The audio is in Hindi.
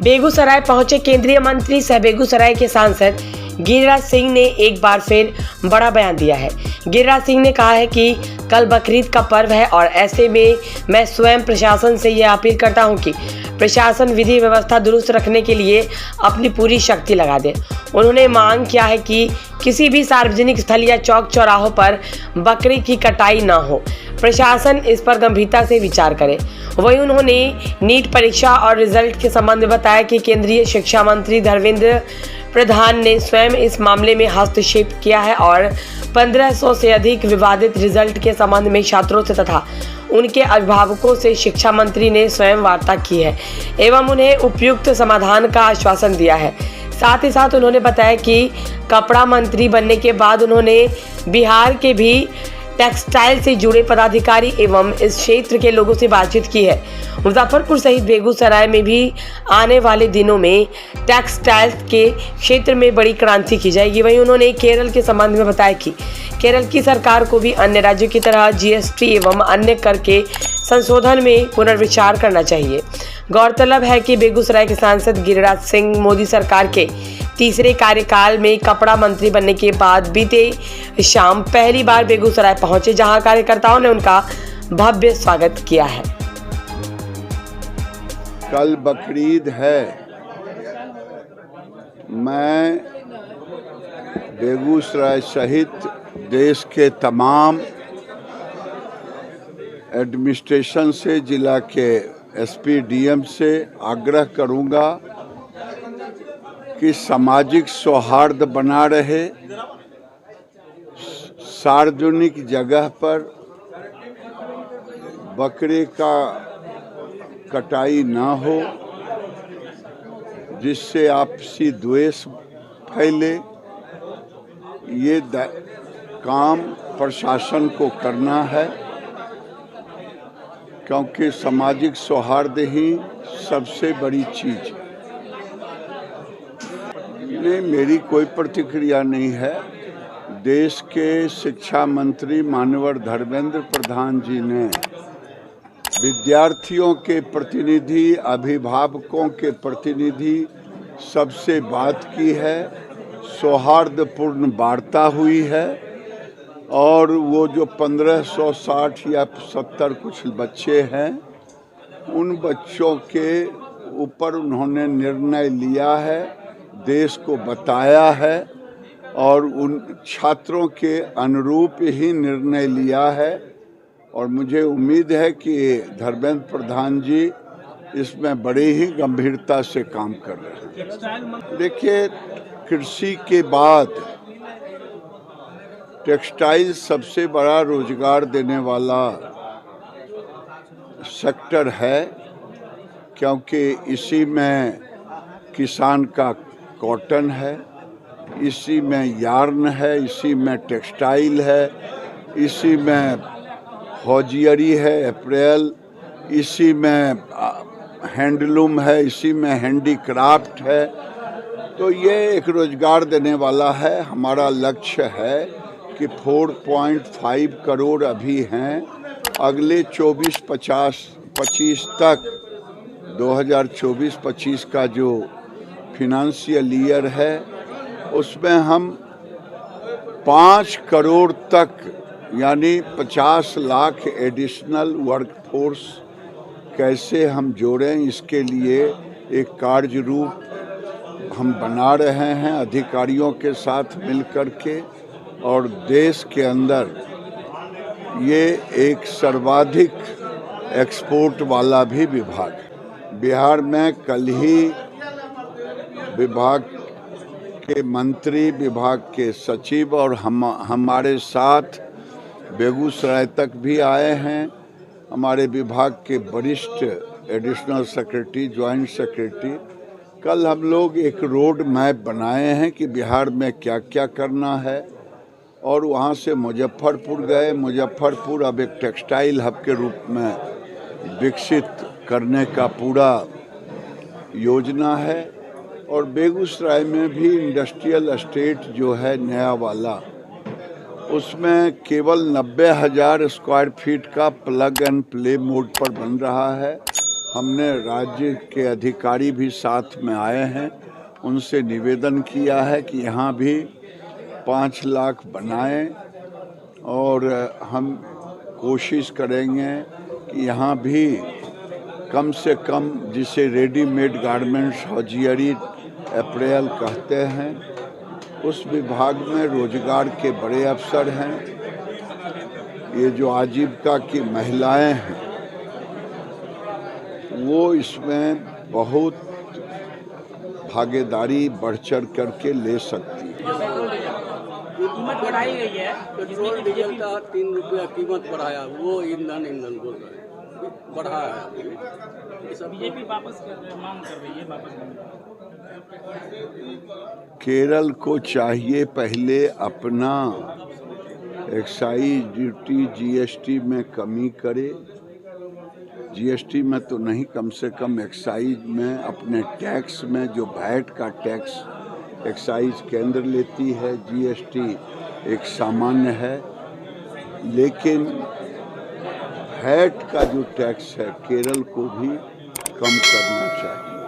बेगूसराय पहुंचे केंद्रीय मंत्री सह बेगूसराय के सांसद गिरिराज सिंह ने एक बार फिर बड़ा बयान दिया है। गिरिराज सिंह ने कहा है कि कल बकरीद का पर्व है और ऐसे में मैं स्वयं प्रशासन से यह अपील करता हूं कि प्रशासन विधि व्यवस्था दुरुस्त रखने के लिए अपनी पूरी शक्ति लगा दे। उन्होंने मांग किया है कि किसी भी सार्वजनिक स्थल या चौक चौराहों पर बकरी की कटाई न हो। प्रशासन इस पर गंभीरता से विचार करे। वहीं उन्होंने नीट परीक्षा और रिजल्ट के संबंध में बताया कि केंद्रीय शिक्षा मंत्री धर्मेंद्र प्रधान ने स्वयं इस मामले में हस्तक्षेप किया है और 1500 से अधिक विवादित रिजल्ट के संबंध में छात्रों से तथा उनके अभिभावकों से शिक्षा मंत्री ने स्वयं वार्ता की है एवं उन्हें उपयुक्त समाधान का आश्वासन दिया है। साथ ही साथ उन्होंने बताया कि कपड़ा मंत्री बनने के बाद उन्होंने बिहार के भी टेक्सटाइल से जुड़े पदाधिकारी एवं इस क्षेत्र के लोगों से बातचीत की है। मुजफ्फरपुर सहित बेगूसराय में भी आने वाले दिनों में टेक्सटाइल के क्षेत्र में बड़ी क्रांति की जाएगी। वहीं उन्होंने केरल के संबंध में बताया कि केरल की सरकार को भी अन्य राज्यों की तरह जीएसटी एवं अन्य कर के संशोधन में पुनर्विचार करना चाहिए। गौरतलब है कि बेगूसराय के सांसद गिरिराज सिंह मोदी सरकार के तीसरे कार्यकाल में कपड़ा मंत्री बनने के बाद बीते शाम पहली बार बेगूसराय पहुंचे, जहां कार्यकर्ताओं ने उनका भव्य स्वागत किया है। कल बकरीद है। मैं बेगूसराय सहित देश के तमाम एडमिनिस्ट्रेशन से, जिला के एसपी डीएम से आग्रह करूंगा कि सामाजिक सौहार्द बना रहे, सार्वजनिक जगह पर बकरे का कटाई ना हो जिससे आपसी द्वेष फैले। ये काम प्रशासन को करना है क्योंकि सामाजिक सौहार्द ही सबसे बड़ी चीज है। नहीं, मेरी कोई प्रतिक्रिया नहीं है। देश के शिक्षा मंत्री माननीय धर्मेंद्र प्रधान जी ने विद्यार्थियों के प्रतिनिधि, अभिभावकों के प्रतिनिधि सबसे बात की है, सौहार्दपूर्ण वार्ता हुई है और वो जो 1560 या 70 कुछ बच्चे हैं, उन बच्चों के ऊपर उन्होंने निर्णय लिया है, देश को बताया है और उन छात्रों के अनुरूप ही निर्णय लिया है और मुझे उम्मीद है कि धर्मेंद्र प्रधान जी इसमें बड़े ही गंभीरता से काम कर रहे हैं। देखिए, कृषि के बाद टेक्सटाइल सबसे बड़ा रोजगार देने वाला सेक्टर है क्योंकि इसी में किसान का कॉटन है, इसी में यार्न है, इसी में टेक्सटाइल है, इसी में हौजियरी है, अप्रैल, इसी में हैंडलूम है, इसी में हैंडीक्राफ्ट है। तो ये एक रोजगार देने वाला है। हमारा लक्ष्य है कि 4.5 करोड़ अभी हैं, अगले 24-25 तक 2024-25 का जो फिनेंशियल ईयर है उसमें हम 5 करोड़ तक यानी 50 लाख एडिशनल वर्कफोर्स कैसे हम जोड़ें, इसके लिए एक कार्य रूप हम बना रहे हैं अधिकारियों के साथ मिलकर के। और देश के अंदर ये एक सर्वाधिक एक्सपोर्ट वाला भी विभाग है। बिहार में कल ही विभाग के मंत्री, विभाग के सचिव और हमारे साथ बेगूसराय तक भी आए हैं। हमारे विभाग के वरिष्ठ एडिशनल सेक्रेटरी, ज्वाइंट सेक्रेटरी, कल हम लोग एक रोड मैप बनाए हैं कि बिहार में क्या क्या करना है और वहाँ से मुजफ्फरपुर गए। मुजफ्फरपुर अब एक टेक्सटाइल हब के रूप में विकसित करने का पूरा योजना है और बेगूसराय में भी इंडस्ट्रियल एस्टेट जो है नया वाला, उसमें केवल 90,000 स्क्वायर फीट का प्लग एंड प्ले मोड पर बन रहा है हमने राज्य के अधिकारी भी साथ में आए हैं, उनसे निवेदन किया है कि यहाँ भी 5 लाख बनाएं और हम कोशिश करेंगे कि यहाँ भी कम से कम जिसे रेडीमेड गारमेंट्स हौजियरी अप्रैल कहते हैं, उस विभाग में रोजगार के बड़े अवसर हैं। ये जो आजीविका की महिलाएं हैं वो इसमें बहुत भागीदारी बढ़ चढ़ करके ले सकती है। कीमत बढ़ाई गई है, पेट्रोल डीजल का 3 रुपया कीमत बढ़ाया, वो ईंधन बोल रहे हैं बढ़ाया है। बीजेपी वापस मांग कर रही है वापस। केरल को चाहिए पहले अपना एक्साइज ड्यूटी जीएसटी में कमी करे, जीएसटी में तो नहीं, कम से कम एक्साइज में, अपने टैक्स में जो वैट का टैक्स एक्साइज केंद्र लेती है, जीएसटी एक सामान्य है, लेकिन वैट का जो टैक्स है केरल को भी कम करना चाहिए।